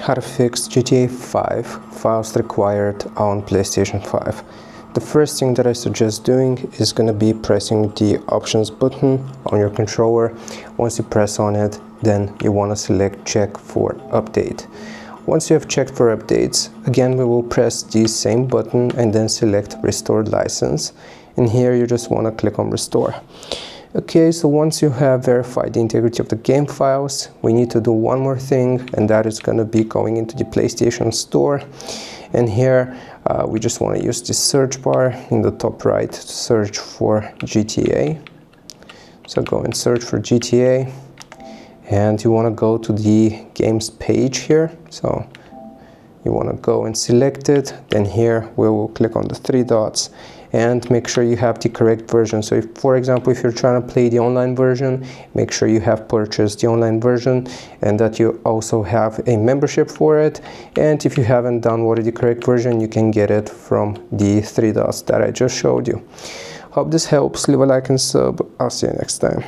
how to fix GTA 5 files required on PlayStation 5. The first thing that I suggest doing is going to be pressing the options button on your controller. Once you press on it, then you want to select check for update. Once you have checked for updates, again we will press the same button and then select restored license. And here you just want to click on restore. Okay, so once you have verified the integrity of the game files, we need to do one more thing, and that is going to be going into the PlayStation Store. And here we just want to use the search bar in the top right to search for GTA. So go and search for GTA, and you want to go to the games page here. So you want to go and select it. Then here we will click on the three dots and make sure you have the correct version. So if, for example, if you're trying to play the online version, make sure you have purchased the online version and that you also have a membership for it. And if you haven't downloaded the correct version, you can get it from the three dots that I just showed you. Hope this helps. Leave a like and sub. I'll see you next time.